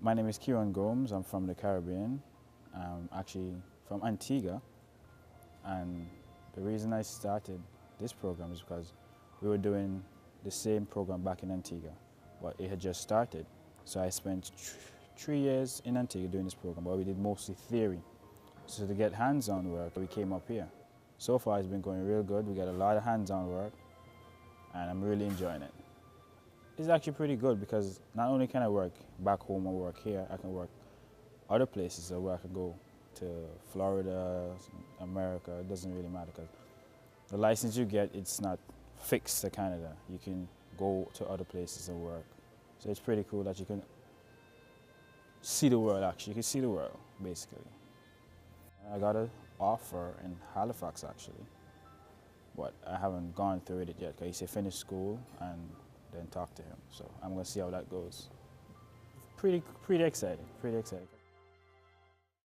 My name is Kieron Gomes. I'm from the Caribbean. I'm actually from Antigua. And the reason I started this program is because we were doing the same program back in Antigua, but it had just started. So I spent 3 years in Antigua doing this program, but we did mostly theory. So to get hands-on work, we came up here. So far it's been going real good. We got a lot of hands-on work, and I'm really enjoying it. It's actually pretty good because not only can I work back home or work here, I can work other places where I can go to Florida, America. It doesn't really matter because the license you get, it's not fixed to Canada. You can go to other places and work. So it's pretty cool that you can see the world actually. You can see the world, basically. I got an offer in Halifax actually, but I haven't gone through it yet because he said finish school and then talk to him. So I'm gonna see how that goes. Pretty excited, pretty excited.